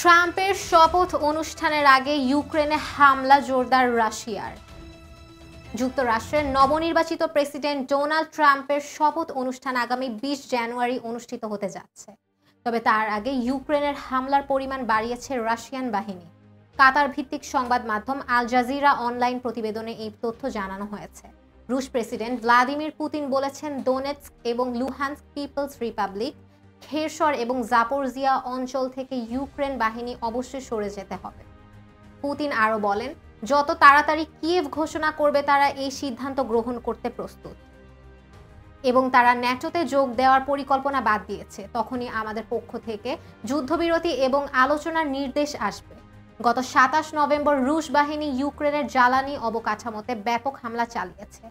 ট্রাম্পের শপথ অনুষ্ঠানের আগে ইউক্রেনে হামলা জোরদার রাশিয়ার। যুক্তরাষ্ট্রের নবনির্বাচিত প্রেসিডেন্ট ডোনাল্ড ট্রাম্পের শপথ অনুষ্ঠান আগামী 20 জানুয়ারি অনুষ্ঠিত হতে যাচ্ছে। তবে তার আগে ইউক্রেনের হামলার পরিমাণ বাড়িয়েছে রাশিয়ান বাহিনী। কাতার ভিত্তিক সংবাদ মাধ্যম আল জাজিরা অনলাইন প্রতিবেদনে এই তথ্য জানানো হয়েছে। রুশ প্রেসিডেন্ট ভ্লাদিমির পুতিন বলেছেন, দোনেৎস্ক এবং লুহানস্ক পিপলস রিপাবলিক, খেরসন এবং জাপোরজিয়া অঞ্চল থেকে ইউক্রেন বাহিনী অবশ্যই সরে যেতে হবে। পুতিন আরও বলেন, যত তাড়াতাড়ি কিয়েভ ঘোষণা করবে তারা এই সিদ্ধান্ত গ্রহণ করতে প্রস্তুত এবং তারা ন্যাটোতে যোগ দেওয়ার পরিকল্পনা বাদ দিয়েছে। তখনই আমাদের পক্ষ থেকে যুদ্ধবিরতি এবং আলোচনার নির্দেশ আসবে। গত 27 নভেম্বর রুশ বাহিনী ইউক্রেনের জ্বালানি অবকাঠামোতে ব্যাপক হামলা চালিয়েছে।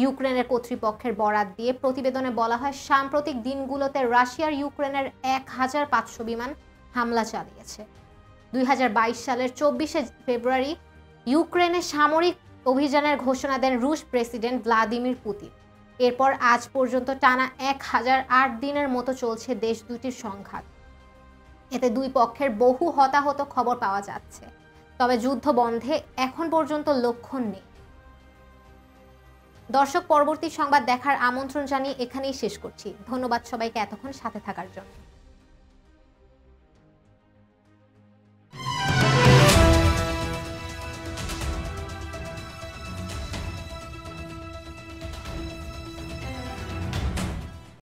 ইউক্রেনের কর্তৃপক্ষের বরাত দিয়ে প্রতিবেদনে বলা হয়, সাম্প্রতিক দিনগুলোতে রাশিয়ার ইউক্রেনের 1500 বিমান হামলা চালিয়েছে। 2022 সালের 24 ফেব্রুয়ারি ইউক্রেনে সামরিক অভিযানের ঘোষণা দেন রুশ প্রেসিডেন্ট ভ্লাদিমির পুতিন। এরপর আজ পর্যন্ত টানা 1008 দিনের মতো চলছে দেশ দুটির সংঘাত। এতে দুই পক্ষের বহু হতাহত খবর পাওয়া যাচ্ছে, তবে যুদ্ধ বন্ধে এখন পর্যন্ত লক্ষণ নেই। দর্শক, পরবর্তী সংবাদ দেখার আমন্ত্রণ জানিয়ে এখানেই শেষ করছি। ধন্যবাদ সবাইকে এতক্ষণ সাথে থাকার জন্য।